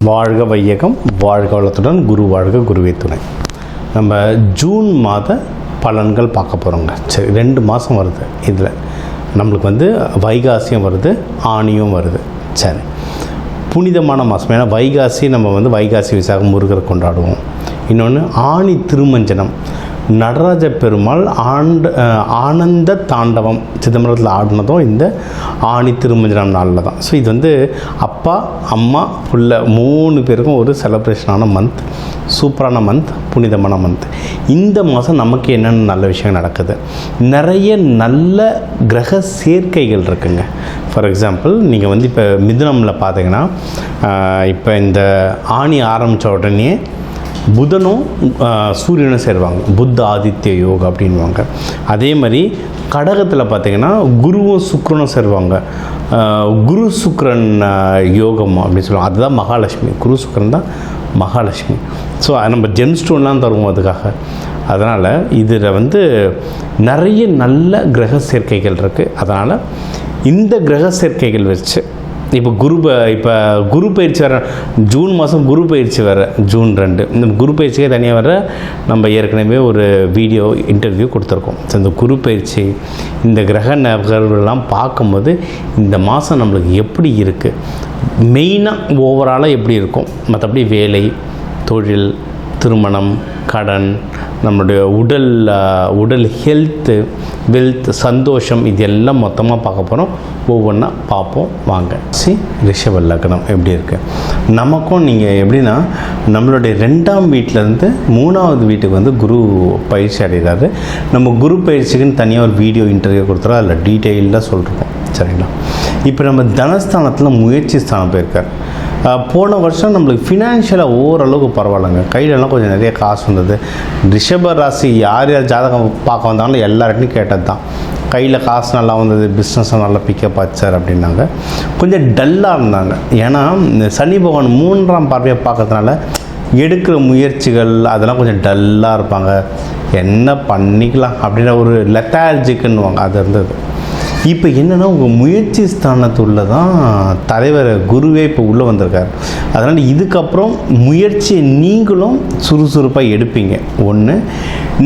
வாழ்க வையகம், வாழ்க வளத்துடன், குரு வாழ்க, குருவே துணை. நம்ம ஜூன் மாத பலன்கள் பார்க்க போகிறோங்க. சரி, 2 மாதம் வருது. இதில் நம்மளுக்கு வைகாசியும் வருது, ஆணியும் வருது. சரி, புனிதமான மாதம். ஏன்னா வைகாசி நம்ம வைகாசி விசாகம் முருகரை கொண்டாடுவோம். இன்னொன்று ஆணி திருமஞ்சனம், நடராஜ பெருமாள் ஆனந்த தாண்டவம் சிதம்பரத்தில் ஆடினதும் இந்த ஆணி திருமஞ்சனம் நாளில் தான். ஸோ இது அப்பா அம்மா புள்ள 3 பேருக்கும் ஒரு செலிப்ரேஷனான மந்த், சூப்பரான மந்த், புனிதமான மந்த். இந்த மாதம் நமக்கு என்னென்ன நல்ல விஷயம் நடக்குது, நிறைய நல்ல கிரக சேர்க்கைகள் இருக்குங்க. ஃபார் எக்ஸாம்பிள் நீங்கள் இப்போ மிதுனமில் பார்த்தீங்கன்னா, இப்போ இந்த ஆணி ஆரம்பித்த உடனே புதனும் சூரியனும் சேருவாங்க, புத்த ஆதித்ய யோகம் அப்படின்வாங்க. அதே மாதிரி கடகத்தில் பார்த்திங்கன்னா குருவும் சுக்கிரனும் சேருவாங்க, குரு சுக்கிரன் யோகம் அப்படின்னு சொல்லுவாங்க. அதுதான் மகாலட்சுமி. குரு சுக்கிரன் தான் மகாலட்சுமி. ஸோ நம்ம ஜெம் ஸ்டோன்லாம் தருவோம் அதுக்காக. அதனால் இதில் நிறைய நல்ல கிரக சேர்க்கைகள் இருக்குது. அதனால் இந்த கிரக சேர்க்கைகள் வச்சு இப்போ குரு பயிற்சி வர ஜூன் மாதம், குரு பயிற்சி வர ஜூன் 2. இந்த குரு பயிற்சிக்கே தனியாக வர நம்ம ஏற்கனவே ஒரு வீடியோ இன்டர்வியூ கொடுத்துருக்கோம். ஸோ இந்த குரு பயிற்சி, இந்த கிரக நகர்வுலாம் பார்க்கும்போது இந்த மாதம் நம்மளுக்கு எப்படி இருக்குது, மெயினாக ஓவராலாக எப்படி இருக்கும், மற்றபடி வேலை, தொழில், திருமணம், கடன், நம்மளுடைய உடல் ஹெல்த்து, வெல்த், சந்தோஷம், இது எல்லாம் மொத்தமாக பார்க்க போகிறோம். ஒவ்வொன்றா பார்ப்போம் வாங்க. ரிஷப லக்னம் எப்படி இருக்குது நமக்கும். நீங்கள் எப்படின்னா நம்மளுடைய 2ஆம் வீட்டிலேருந்து 3ஆவது வீட்டுக்கு குரு பயிற்சி அடைகிறாரு. நம்ம குரு பயிற்சிக்குன்னு தனியாக ஒரு வீடியோ இன்டர்வியூ கொடுத்துறோம், அதில் டீட்டெயிலாக சொல்லிருக்கோம். சரிங்களா? இப்போ நம்ம தனஸ்தானத்தில் முயற்சி ஸ்தானம் போயிருக்கார். போன வருஷம் நம்மளுக்கு ஃபினான்ஷியலாக ஓரளவுக்கு பரவாயில்லைங்க. கையிலலாம் கொஞ்சம் நிறைய காசு வந்தது. ரிஷப ராசி யார் ஜாதகம் பார்க்க வந்தாலும் எல்லார்ட்டையும் கேட்டது தான், கையில் காசு நல்லா வந்தது, பிஸ்னஸும் நல்லா பிக்கப் ஆச்சார் அப்படின்னாங்க. கொஞ்சம் டல்லாக இருந்தாங்க. ஏன்னா சனி பகவான் 3ஆம் பார்வையை பார்க்கறதுனால எடுக்கிற முயற்சிகள் அதெல்லாம் கொஞ்சம் டல்லாக இருப்பாங்க. என்ன பண்ணிக்கலாம் அப்படின்ற ஒரு லெத்தார்ஜிக்குன்னுவாங்க, அது இருந்தது. இப்போ என்னென்னா உங்கள் முயற்சி ஸ்தானத்துள்ள தான் தலைவர் குருவே இப்போ உள்ளே வந்திருக்கார். அதனால் இதுக்கப்புறம் முயற்சியை நீங்களும் சுறுசுறுப்பாக எடுப்பீங்க. ஒன்று,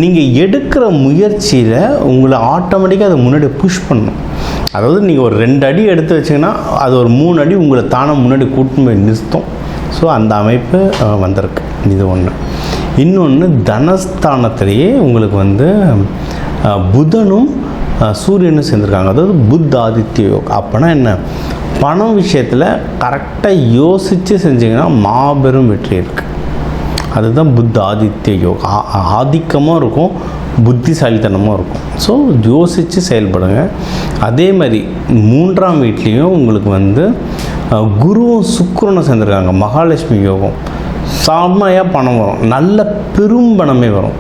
நீங்கள் எடுக்கிற முயற்சியில் உங்களை ஆட்டோமேட்டிக்காக அதை முன்னாடி புஷ் பண்ணணும். அதாவது நீங்கள் ஒரு 2 அடி எடுத்து வச்சிங்கன்னா அது ஒரு 3 அடி உங்களை தானே முன்னாடி கூட்டின்னு போய் நிறுத்தும். ஸோ அந்த அமைப்பு வந்திருக்கு. இது ஒன்று. இன்னொன்று, தனஸ்தானத்திலேயே உங்களுக்கு புதனும் சூரியனும் சேர்ந்துருக்காங்க. அதாவது புத்த ஆதித்ய யோகம். அப்போனா என்ன, பணம் விஷயத்தில் கரெக்டாக யோசித்து செஞ்சிங்கன்னா மாபெரும் வெற்றி இருக்குது. அதுதான் புத்த ஆதித்ய யோகம். ஆதிக்கமாக இருக்கும், புத்திசாலித்தனமாக இருக்கும். ஸோ யோசித்து செயல்படுங்க. அதே மாதிரி 3ஆம் வீட்லேயும் உங்களுக்கு குருவும் சுக்கிரனும் சேர்ந்துருக்காங்க, மகாலட்சுமி யோகம். செம்மையாக பணம் வரும், நல்ல பெரும் பணமே வரும்.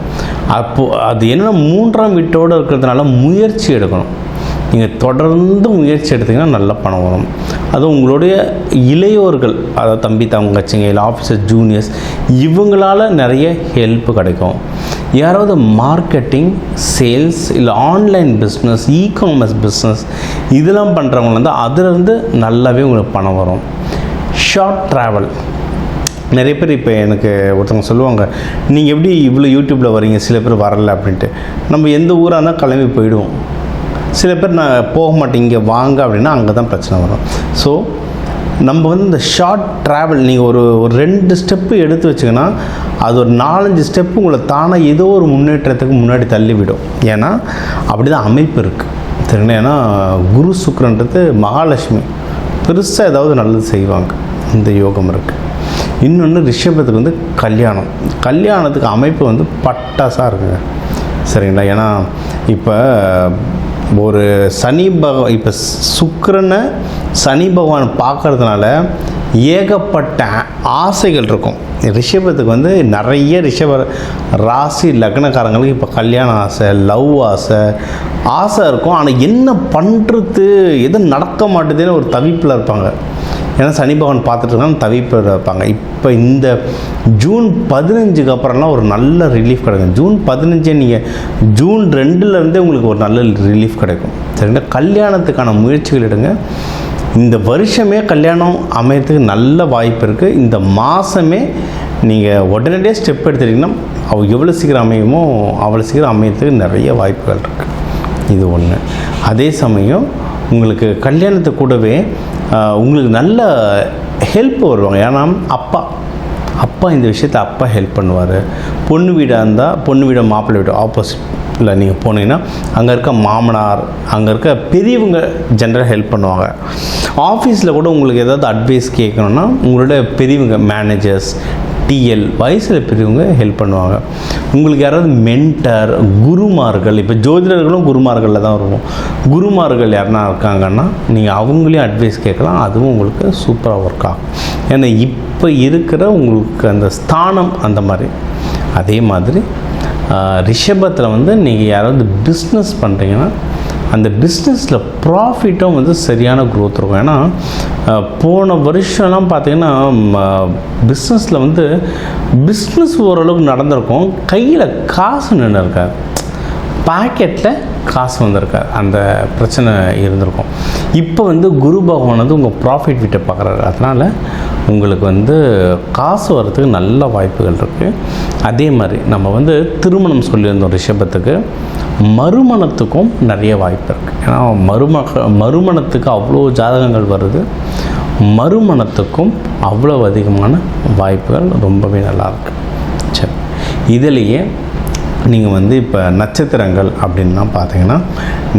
அப்போது அது என்னென்னா 3ஆம் வீட்டோடு இருக்கிறதுனால முயற்சி எடுக்கணும். நீங்கள் தொடர்ந்து முயற்சி எடுத்திங்கன்னா நல்ல பணம் வரும். அதுவும் உங்களுடைய இளையோர்கள், அதாவது தம்பி தங்கச்சிங்க, இல்லை ஆஃபீஸர் ஜூனியர்ஸ், இவங்களால் நிறைய ஹெல்ப் கிடைக்கும். யாராவது மார்க்கெட்டிங், சேல்ஸ், இல்லை ஆன்லைன் பிஸ்னஸ், இ-காமர்ஸ் பிஸ்னஸ் இதெல்லாம் பண்ணுறவங்க அதிலிருந்து நல்லாவே உங்களுக்கு பணம் வரும். ஷார்ட் ட்ராவல், நிறைய பேர் இப்போ எனக்கு ஒருத்தவங்க சொல்லுவாங்க, நீங்கள் எப்படி இவ்வளோ யூடியூப்பில் வரீங்க, சில பேர் வரலை அப்படின்ட்டு. நம்ம எந்த ஊராக இருந்தால் கிளம்பி போயிடுவோம். சில பேர் நான் போக மாட்டேன், இங்கே வாங்க அப்படின்னா அங்கே தான் பிரச்சனை வரும். ஸோ நம்ம இந்த ஷார்ட் ட்ராவல், நீங்கள் ஒரு 2 ஸ்டெப்பு எடுத்து வச்சிங்கன்னா அது ஒரு 4-5 ஸ்டெப்பு உங்களை தானாக ஏதோ ஒரு முன்னேற்றத்துக்கு முன்னாடி தள்ளிவிடும். ஏன்னா அப்படி தான் அமைப்பு இருக்குது. சரிங்களா? ஏன்னா குரு சுக்கிரன்றது மகாலட்சுமி, பெருசாக ஏதாவது நல்லது செய்வாங்க. இந்த யோகம் இருக்குது. இன்னொன்று, ரிஷபத்துக்கு கல்யாணத்துக்கு அமைப்பு பட்டாசாக இருக்குங்க. சரிங்களா? ஏன்னா இப்போ ஒரு இப்போ சுக்கிரனை சனி பகவான் பார்க்கறதுனால ஏகப்பட்ட ஆசைகள் இருக்கும். ரிஷபத்துக்கு நிறைய ரிஷப ராசி லக்னக்காரங்களுக்கு இப்போ கல்யாண ஆசை, லவ் ஆசை இருக்கும். ஆனால் என்ன பண்ணுறது, எதுவும் நடக்க மாட்டேதுன்னு ஒரு தவிப்பில் இருப்பாங்க. ஏன்னா சனி பகவான் பார்த்துட்டு இருக்காங்க, தவிப்பில் இருப்பாங்க. இப்போ இந்த ஜூன் 15க்கு அப்புறம்லாம் ஒரு நல்ல ரிலீஃப் கிடைக்கும். ஜூன் 15 நீங்கள் ஜூன் 2லேருந்தே உங்களுக்கு ஒரு நல்ல ரிலீஃப் கிடைக்கும். சரிங்களா? கல்யாணத்துக்கான முயற்சிகள் எடுங்க. இந்த வருஷமே கல்யாணம் அமையறதுக்கு நல்ல வாய்ப்பு இருக்குது. இந்த மாதமே நீங்கள் உடனடியாக ஸ்டெப் எடுத்துட்டிங்கன்னா எவ்வளோ சீக்கிரம் அமையுமோ அவ்வளோ சீக்கிரம் அமையறதுக்கு நிறைய வாய்ப்புகள் இருக்குது. இது ஒன்று. அதே சமயம் உங்களுக்கு கல்யாணத்தை கூடவே உங்களுக்கு நல்ல ஹெல்ப் வருவாங்க. ஏன்னா அப்பா இந்த விஷயத்தை அப்பா ஹெல்ப் பண்ணுவார். பொண்ணு வீடாக இருந்தால் பொண்ணு வீடு மாப்பிள்ளை வீடு ஆப்போசிட்டில் நீங்கள் போனீங்கன்னா அங்கே இருக்க மாமனார், அங்கே இருக்க பெரியவங்க ஜென்ரலாக ஹெல்ப் பண்ணுவாங்க. ஆஃபீஸில் கூட உங்களுக்கு ஏதாவது அட்வைஸ் கேட்கணுன்னா உங்களோட பெரியவங்க மேனேஜர்ஸ், டிஎல் வயசில் பெரியவங்க ஹெல்ப் பண்ணுவாங்க. உங்களுக்கு யாராவது மென்டர், குருமார்கள், இப்போ ஜோதிடர்களும் குருமார்களில் தான் இருக்கும். குருமார்கள் யாருன்னா இருக்காங்கன்னா நீங்கள் அவங்களையும் அட்வைஸ் கேட்கலாம். அதுவும் உங்களுக்கு சூப்பராக ஒர்க் ஆகும். ஏன்னா இப்போ இருக்கிற உங்களுக்கு அந்த ஸ்தானம் அந்த மாதிரி. அதே மாதிரி ரிஷபத்தில் வந்து நீங்கள் யாராவது பிஸ்னஸ் பண்ணுறீங்கன்னா அந்த பிஸ்னஸில் ப்ராஃபிட்டும் வந்து சரியான க்ரோத் இருக்கும். ஏன்னா போன வருஷம்லாம் பார்த்திங்கன்னா பிஸ்னஸில் வந்து பிஸ்னஸ் ஓரளவுக்கு நடந்திருக்கும், கையில் காசு நின்று இருக்காது, பாக்கெட்டில் காசு வந்திருக்காது, அந்த பிரச்சனை இருந்திருக்கும். இப்போ வந்து குரு பகவான் வந்து உங்கள் ப்ராஃபிட் வீட்டை பார்க்குறாரு. அதனால் உங்களுக்கு வந்து காசு வர்றதுக்கு நல்ல வாய்ப்புகள் இருக்குது. அதே மாதிரி நம்ம வந்து திருமணம் சொல்லியிருந்தோம் ரிஷபத்துக்கு, மறுமணத்துக்கும் நிறைய வாய்ப்பு இருக்குது. ஏன்னா மறுமணத்துக்கு அவ்வளோ ஜாதகங்கள் வருது. மறுமணத்துக்கும் அவ்வளோ அதிகமான வாய்ப்புகள் ரொம்பவே நல்லாயிருக்கு. சரி, இதிலேயே நீங்கள் வந்து இப்போ நட்சத்திரங்கள் அப்படின்னா பார்த்தீங்கன்னா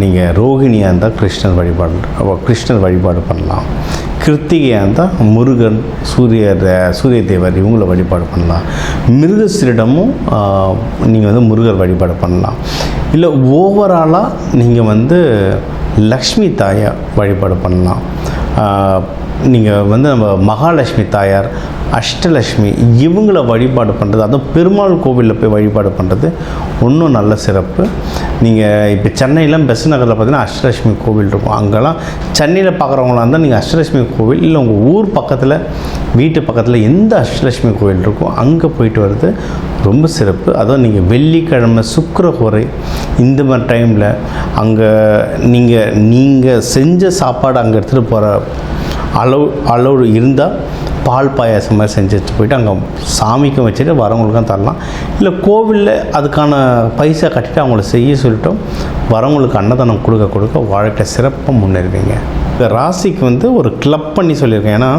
நீங்கள் ரோகிணியாக இருந்தால் கிருஷ்ணர் வழிபாடு பண்ணலாம். கிருத்திகையாக இருந்தால் முருகன், சூரிய தேவர் இவங்கள வழிபாடு பண்ணலாம். மிருகசீரிடமும் நீங்கள் வந்து முருகர் வழிபாடு பண்ணலாம். இல்லை ஓவராலாக நீங்கள் வந்து லக்ஷ்மி தாயார் வழிபாடு பண்ணலாம். நீங்கள் வந்து நம்ம மகாலட்சுமி தாயார், அஷ்டலட்சுமி இவங்கள வழிபாடு பண்ணுறது, அதுவும் பெருமாள் கோவிலில் போய் வழிபாடு பண்ணுறது இன்னும் நல்ல சிறப்பு. நீங்கள் இப்போ சென்னையிலாம் பெஸ்ட் நகரில் பார்த்தீங்கன்னா அஷ்டலட்சுமி கோவில் இருக்கும். அங்கெல்லாம் சென்னையில் பார்க்குறவங்களா இருந்தால் நீங்கள் அஷ்டலட்சுமி கோவில், இல்லை உங்கள் ஊர் பக்கத்தில் வீட்டு பக்கத்தில் எந்த அஷ்டலட்சுமி கோவில் இருக்கோ அங்கே போயிட்டு வர்றது ரொம்ப சிறப்பு. அதுவும் நீங்கள் வெள்ளிக்கிழமை, சுக்கிரஹோரை இந்த மாதிரி டைமில் அங்கே நீங்கள் செஞ்ச சாப்பாடு அங்கே எடுத்துகிட்டு போகிற அளவு இருந்தால் பால் பாயாசம் மாதிரி செஞ்சு வச்சு போயிட்டு அங்கே சாமிக்கும் வச்சுட்டு வரவங்களுக்கும் தரலாம். இல்லை கோவிலில் அதுக்கான பைசா கட்டிட்டு அவங்கள செய்ய சொல்லிட்டோம் வரவங்களுக்கு அன்னதானம் கொடுக்க வாழ்க்கை சிறப்பாக முன்னேறுவீங்க. இந்த ராசிக்கு வந்து ஒரு கிளப் பண்ணி சொல்லியிருக்கேன். ஏன்னா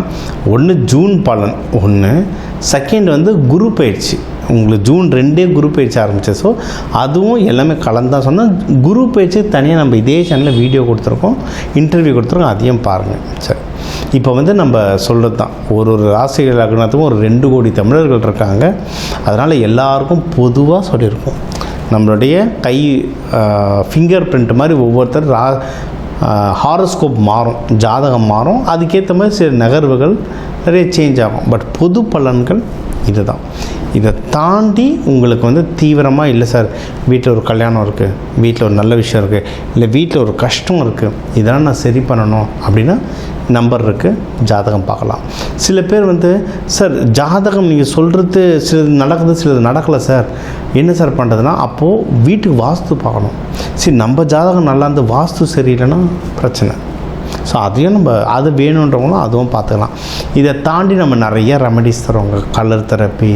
ஒன்று ஜூன் பலன், ஒன்று செகண்ட் வந்து குரு பயிற்சி. உங்களுக்கு ஜூன் 2 குரு பயிற்சி ஆரம்பித்தது. ஸோ அதுவும் எல்லாமே கலந்தான் சொன்னால் குரு பயிற்சி தனியாக நம்ம இதே சேனலில் வீடியோ கொடுத்துருக்கோம், இன்டர்வியூ கொடுத்துருக்கோம், அதையும் பாருங்கள். சரி, இப்போ வந்து நம்ம சொல்கிறது தான், ஒரு ராசிகள் லக்னத்துக்கும் ஒரு 2 கோடி தமிழர்கள் இருக்காங்க. அதனால் எல்லாருக்கும் பொதுவாக சொல்லியிருக்கோம். நம்மளுடைய கை ஃபிங்கர் பிரிண்ட் மாதிரி ஒவ்வொருத்தர் ஹாரோஸ்கோப் மாறும், ஜாதகம் மாறும், அதுக்கேற்ற மாதிரி சில நகர்வுகள் நிறைய சேஞ்ச் ஆகும். பட் பொது பலன்கள் இதுதான். இதை தாண்டி உங்களுக்கு வந்து தீவிரமாக இல்லை சார் வீட்டில் ஒரு கல்யாணம் இருக்குது, வீட்டில் ஒரு நல்ல விஷயம் இருக்குது, இல்லை வீட்டில் ஒரு கஷ்டம் இருக்குது, இதெல்லாம் நான் சரி பண்ணணும் அப்படின்னா நம்பர் இருக்குது, ஜாதகம் பார்க்கலாம். சில பேர் வந்து சார் ஜாதகம் நீங்கள் சொல்கிறது சிலது நடக்குது சிலது நடக்கலை சார், என்ன சார் பண்ணுறதுனா அப்போது வீட்டுக்கு வாஸ்து பார்க்கணும். சரி, நம்ம ஜாதகம் நல்லா இருந்து வாஸ்து சரியில்லைன்னா பிரச்சனை. ஸோ அதையும் நம்ம அது வேணுன்றவங்களும் அதுவும் பார்த்துக்கலாம். இதை தாண்டி நம்ம நிறைய ரெமடிஸ் தருவாங்க. Colour therapy,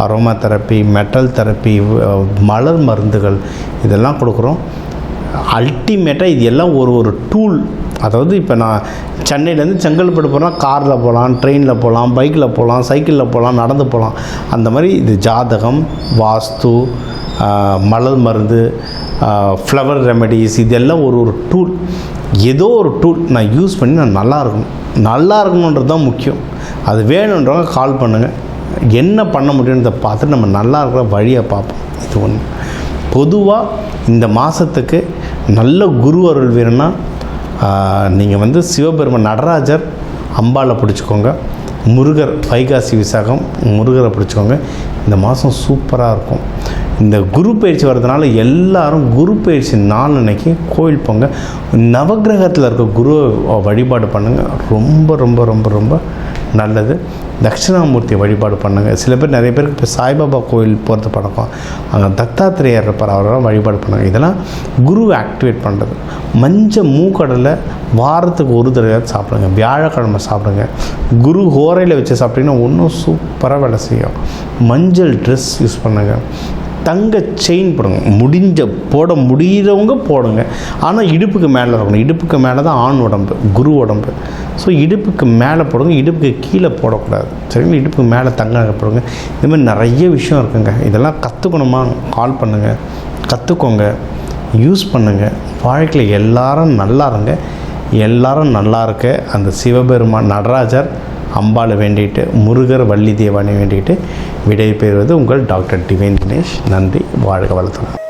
aroma therapy, metal therapy, மலர் மருந்துகள் இதெல்லாம் கொடுக்குறோம். அல்டிமேட்டாக இது எல்லாம் ஒரு டூல். அதாவது இப்போ நான் சென்னையிலேருந்து செங்கல்பட்டு போனால் காரில் போகலாம், ட்ரெயினில் போகலாம், பைக்கில் போகலாம், சைக்கிளில் போகலாம், நடந்து போகலாம். அந்த மாதிரி இது ஜாதகம், வாஸ்து, மலர் மருந்து, ஃப்ளவர் ரெமெடிஸ் இதெல்லாம் ஒரு டூல். ஏதோ ஒரு டூல் நான் யூஸ் பண்ணி நான் நல்லா இருக்கணுன்றது தான் முக்கியம். அது வேணுன்றவங்க கால் பண்ணுங்கள், என்ன பண்ண முடியுன்றதை பார்த்துட்டு நம்ம நல்லா இருக்கிற வழியை பார்ப்போம். இது ஒன்று. பொதுவாக இந்த மாதத்துக்கு நல்ல குரு அருள் வேணும்னா நீங்கள் வந்து சிவபெருமான் நடராஜர் அம்பாலை பிடிச்சிக்கோங்க, முருகர் வைகாசி விசாகம் முருகரை பிடிச்சிக்கோங்க. இந்த மாதம் சூப்பராக இருக்கும். இந்த குரு பயிற்சி வர்றதுனால எல்லாரும் குரு பயிற்சி நாள் அன்னைக்கு கோயில் போங்க, நவகிரகத்தில் இருக்க குரு வழிபாடு பண்ணுங்கள். ரொம்ப ரொம்ப ரொம்ப ரொம்ப நல்லது. தட்சிணாமூர்த்தி வழிபாடு பண்ணுங்கள். சில பேர் நிறைய பேருக்கு இப்போ சாய்பாபா கோயில் போகிறது பழக்கம், அங்கே தத்தாத்திரேயர் இருப்பார், அவரெல்லாம் வழிபாடு பண்ணுங்கள். இதெல்லாம் குரு ஆக்டிவேட் பண்ணுறது. மஞ்சள் மூக்கடலை வாரத்துக்கு ஒரு தடவை சாப்பிடுங்க, வியாழக்கிழமை சாப்பிடுங்க. குரு ஹோரையில் வச்சு சாப்பிட்டீங்கன்னா இன்னும் சூப்பராக வேலை செய்யும். மஞ்சள் ட்ரெஸ் யூஸ் பண்ணுங்கள். தங்க செயின் போடுங்க, போட முடிகிறவங்க போடுங்க. ஆனால் இடுப்புக்கு மேலே இருக்கணும். இடுப்புக்கு மேலே தான் ஆண் உடம்பு, குரு உடம்பு. ஸோ இடுப்புக்கு மேலே போடுங்க, இடுப்புக்கு கீழே போடக்கூடாது. சரிங்களா? இடுப்புக்கு மேலே தங்க நகை போடுங்க. இதுமாதிரி நிறைய விஷயம் இருக்குங்க. இதெல்லாம் கற்றுக்கணுமா, கால் பண்ணுங்கள், கற்றுக்கோங்க, யூஸ் பண்ணுங்கள். வாழ்க்கையில் எல்லாரும் நல்லா இருங்க. எல்லாரும் நல்லா இருக்க அந்த சிவபெருமான் நடராஜர் அம்பாளை வேண்டிட்டு, முருகர் வள்ளி தேவானை வேண்டிட்டு விடை பெறுவது உங்கள் டாக்டர் டிவைன் தினேஷ். நன்றி. வாழ்க வளர்த்துறேன்.